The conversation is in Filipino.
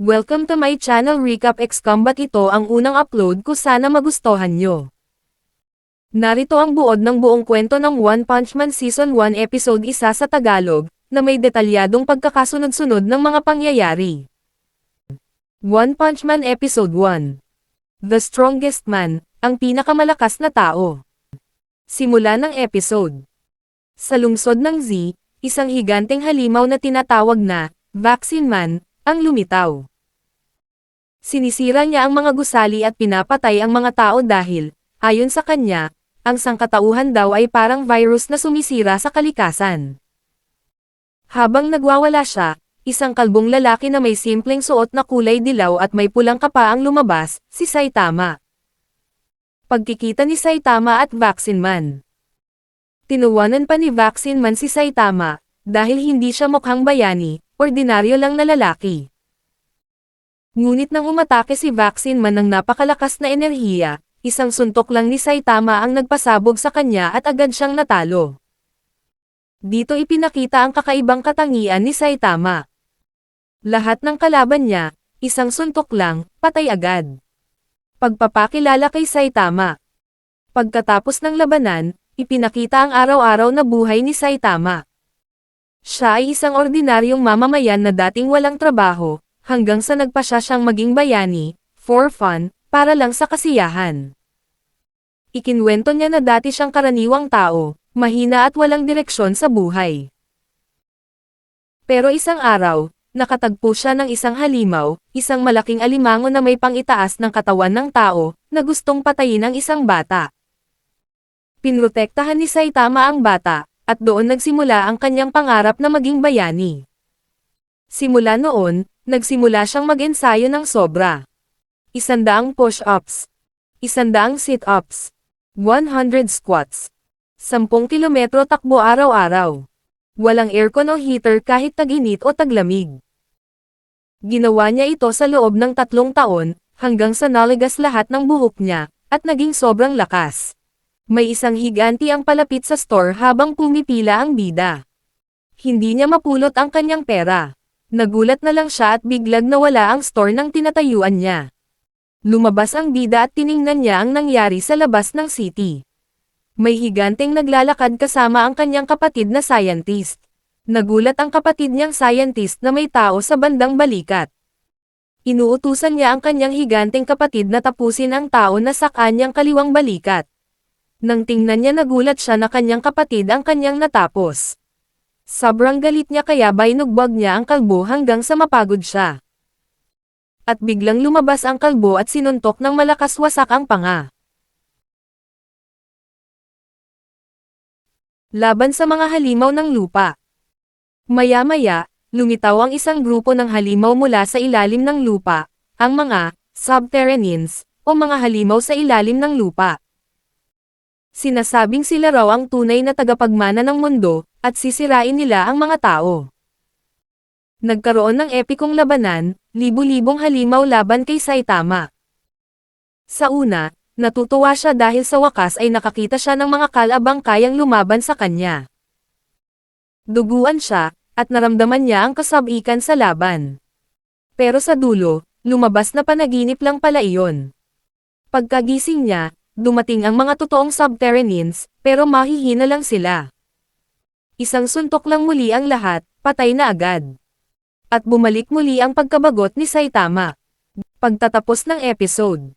Welcome to my channel Recap X Combat. Ito ang unang upload ko, sana magustuhan nyo. Narito ang buod ng buong kwento ng One Punch Man Season 1 Episode 1 sa Tagalog, na may detalyadong pagkakasunod-sunod ng mga pangyayari. One Punch Man Episode 1. The Strongest Man, ang pinakamalakas na tao. Simula ng episode. Sa lungsod ng Z, isang higanteng halimaw na tinatawag na Vaccine Man ang lumitaw. Sinisira niya ang mga gusali at pinapatay ang mga tao dahil, ayon sa kanya, ang sangkatauhan daw ay parang virus na sumisira sa kalikasan. Habang nagwawala siya, isang kalbong lalaki na may simpleng suot na kulay dilaw at may pulang kapa ang lumabas, si Saitama. Pagkikita ni Saitama at Vaccine Man. Tinuwanan pa ni Vaccine Man si Saitama, dahil hindi siya mukhang bayani, ordinaryo lang na lalaki. Ngunit nang umatake si Vaccine Man ng napakalakas na enerhiya, isang suntok lang ni Saitama ang nagpasabog sa kanya at agad siyang natalo. Dito ipinakita ang kakaibang katangian ni Saitama. Lahat ng kalaban niya, isang suntok lang, patay agad. Pagpapakilala kay Saitama. Pagkatapos ng labanan, ipinakita ang araw-araw na buhay ni Saitama. Siya ay isang ordinaryong mamamayan na dating walang trabaho, hanggang sa nagpasya siyang maging bayani, for fun, para lang sa kasiyahan. Ikinwento niya na dati siyang karaniwang tao, mahina at walang direksyon sa buhay. Pero isang araw, nakatagpo siya ng isang halimaw, isang malaking alimango na may pangitaas ng katawan ng tao, na gustong patayin ang isang bata. Pinrotektahan ni Saitama ang bata, at doon nagsimula ang kanyang pangarap na maging bayani. Simula noon, nagsimula siyang mag-ensayo ng sobra. 100 push-ups, 100 sit-ups, 100 squats, 10 kilometro takbo araw-araw. Walang aircon o heater kahit tag-init o taglamig. Ginawa niya ito sa loob ng 3 taon, hanggang sa naligas lahat ng buhok niya, at naging sobrang lakas. May isang higanti ang palapit sa store habang pumipila ang bida. Hindi niya mapulot ang kanyang pera. Nagulat na lang siya at biglag nawala ang store ng tinatayuan niya. Lumabas ang bida at tiningnan niya ang nangyari sa labas ng city. May higanteng naglalakad kasama ang kanyang kapatid na scientist. Nagulat ang kapatid niyang scientist na may tao sa bandang balikat. Inuutusan niya ang kanyang higanteng kapatid na tapusin ang tao na sa kanyang kaliwang balikat. Nang tingnan niya, nagulat siya na kanyang kapatid ang kanyang natapos. Sobrang galit niya kaya binugbog niya ang kalbo hanggang sa mapagod siya. At biglang lumabas ang kalbo at sinuntok ng malakas, wasak ang panga. Laban sa mga halimaw ng lupa. Maya-maya, lumitaw ang isang grupo ng halimaw mula sa ilalim ng lupa, ang mga subterraneans, o mga halimaw sa ilalim ng lupa. Sinasabing sila raw ang tunay na tagapagmana ng mundo, at sisirain nila ang mga tao. Nagkaroon ng epikong labanan, libu-libong halimaw laban kay Saitama. Sa una, natutuwa siya dahil sa wakas ay nakakita siya ng mga kalabang kayang lumaban sa kanya. Duguan siya, at naramdaman niya ang kasabikan sa laban. Pero sa dulo, lumabas na panaginip lang pala iyon. Pagkagising niya, dumating ang mga totoong subterraneans, pero mahihina lang sila. Isang suntok lang muli ang lahat, patay na agad. At bumalik muli ang pagkabagot ni Saitama. Pagtatapos ng episode.